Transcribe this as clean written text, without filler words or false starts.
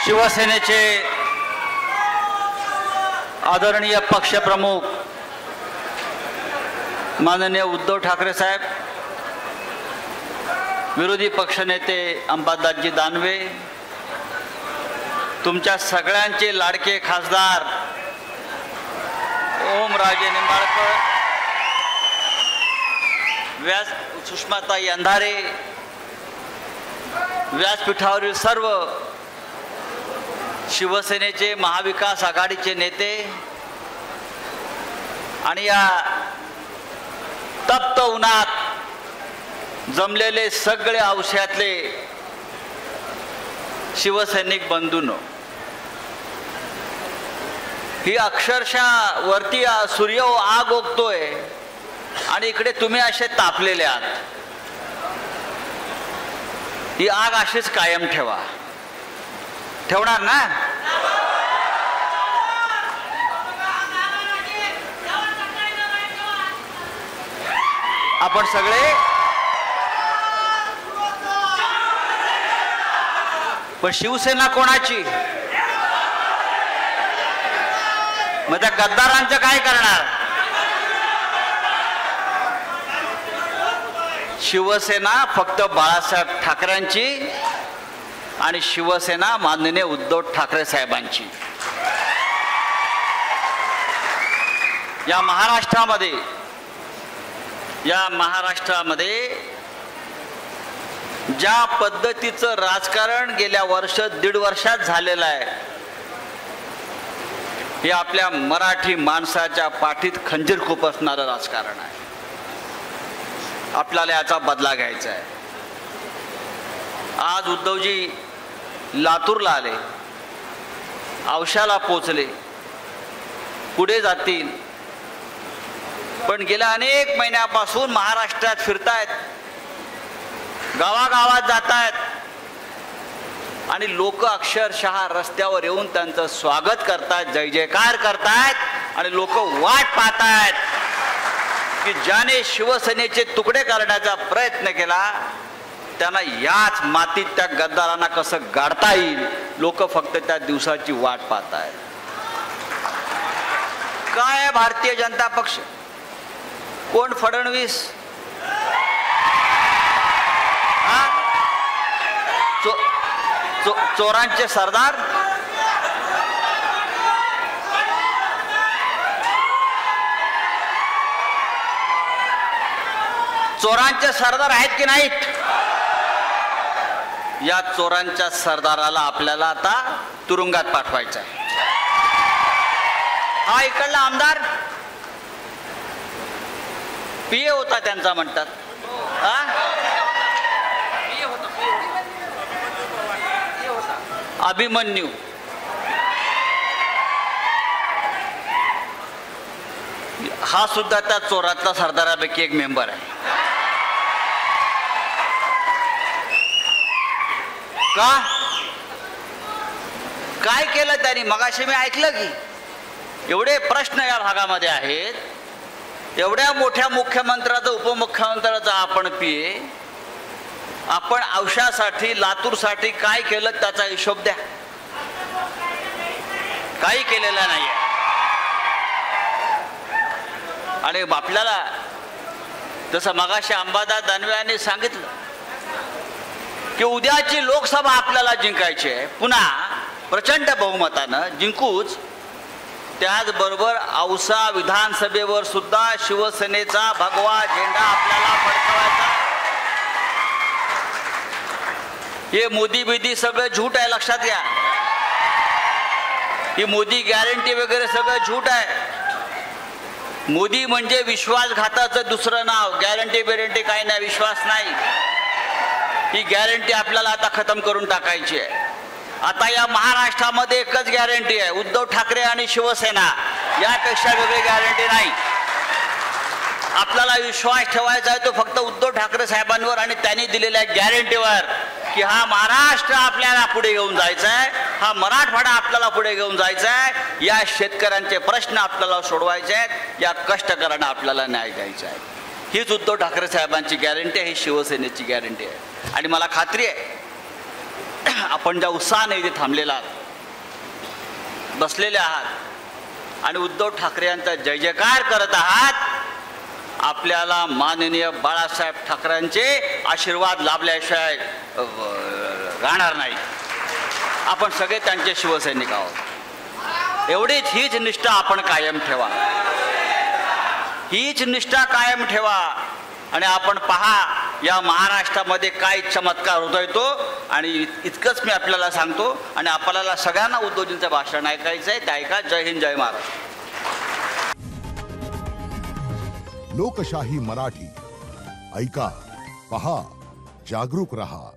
शिवसेनेचे आदरणीय पक्षप्रमुख माननीय उद्धव ठाकरे साहेब, विरोधी पक्षनेते अंबादासजी दानवे, तुमच्या सगळ्यांचे लाडके खासदार ओमराजे निंबाळकर, सुषमाताई अंधारे, व्यासपीठावरील सर्व शिवसेनेचे महाविकास आघाडीचे नेते आणि या तप्त उन्हात जमलेले सगळे औषधातले शिवसैनिक बंधूंनो, ही अक्षरशः वरती सूर्य आग ओकतोय आणि इकडे तुम्ही असे तापलेले आहात. ही आग अशीच कायम ठेवा. ठेवणार ना? आपण सगळे. पण शिवसेना कोणाची? मग त्या गद्दारांचं काय करणार? शिवसेना फक्त बाळासाहेब ठाकरेंची आणि शिवसेना माननीय उद्धव ठाकरे साहेबांची. या महाराष्ट्रामध्ये ज्या पद्धतीचं राजकारण गेल्या दीड वर्षात झालेलं आहे, हे आपल्या मराठी माणसाच्या पाठीत खंजीर खुपसणारं राजकारण आहे. आपल्याला याचा बदला घ्यायचा आहे. आज उद्धवजी लातूरला आले, औशाला पोचले, पुढे जातील, पण गेल्या अनेक महिन्यापासून महाराष्ट्रात फिरतायत, गावागावात जातायत आणि लोक अक्षरशः रस्त्यावर येऊन त्यांचं स्वागत करतायत, जय जयकार करतायत आणि लोक वाट पाहतायत की ज्याने शिवसेनेचे तुकडे करण्याचा प्रयत्न केला त्यांना याच मातीत त्या गद्दारांना कसं गाडता येईल. लोक फक्त त्या दिवसाची वाट पाहत आहेत. काय भारतीय जनता पक्ष? कोण फडणवीस? चोरांचे सरदार? चोरांचे सरदार आहेत की नाहीत? या चोरांच्या सरदाराला आपल्याला आता तुरुंगात पाठवायचं आहे. हा इकडला आमदार पीए होता त्यांचा म्हणतात. अभिमन्यू हा सुद्धा त्या चोरातला सरदारापैकी एक मेंबर आहे. का? काय केलं त्यांनी? मगाशी मी ऐकलं की एवढे प्रश्न या भागामध्ये आहेत. एवढ्या मोठ्या मुख्यमंत्र्याचं, उपमुख्यमंत्र्याचं आपण पीए, आपण औषधासाठी, लातूरसाठी काय केलं त्याचा हिशोब द्या. काही केलेला नाही. आणि आपल्याला जसं मगाशी अंबादास दानवे यांनी सांगितलं की उद्याची लोकसभा आपल्याला जिंकायची आहे, पुन्हा प्रचंड बहुमतानं जिंकूच. त्याचबरोबर औसा विधानसभेवर सुद्धा शिवसेनेचा भगवा झेंडा आपल्याला फडकवायचा. हे मोदी बिदी सगळं झूट आहे, लक्षात घ्या. ही मोदी गॅरंटी वगैरे सगळं झूट आहे. मोदी म्हणजे विश्वासघाताचं दुसरं नाव. गॅरंटी बिरंटी काही नाही, विश्वास नाही. ही गॅरंटी आपल्याला आता खतम करून टाकायची आहे. आता या महाराष्ट्रामध्ये एकच गॅरंटी आहे, उद्धव ठाकरे आणि शिवसेना. यापेक्षा वेगळी गॅरंटी नाही. आपल्याला विश्वास ठेवायचा आहे तो फक्त उद्धव ठाकरे साहेबांवर आणि त्यांनी दिलेल्या गॅरंटीवर की हा महाराष्ट्र आपल्याला पुढे घेऊन जायचा आहे, हा मराठवाडा आपल्याला पुढे घेऊन जायचा आहे, या शेतकऱ्यांचे प्रश्न आपल्याला सोडवायचे आहेत, या कष्टकऱ्यांना आपल्याला न्याय द्यायचा आहे. हीच उद्धव ठाकरे साहेबांची गॅरंटी आहे, ही शिवसेनेची गॅरंटी आहे. आणि मला खात्री आहे आपण ज्या उत्साहाने इथे थांबलेला आहात, बसलेले आहात आणि उद्धव ठाकरे यांचा जय जयकार करत आहात, आपल्याला माननीय बाळासाहेब ठाकरेंचे आशीर्वाद लाभल्याशिवाय राहणार नाही. आपण सगळे त्यांचे शिवसैनिक आहोत. एवढीच हीच निष्ठा आपण कायम ठेवा, हीच निष्ठा कायम ठेवा. आणि आपण पहा या महाराष्ट्रामध्ये काय चमत्कार होतोय तो. आणि इतकंच मी आपल्याला सांगतो. आणि आपल्याला सगळ्यांना उद्धवजींचं भाषण ऐकायचं आहे, ते ऐका. जय हिंद, जय महाराष्ट्र. लोकशाही मराठी ऐका, पहा, जागरूक रहा.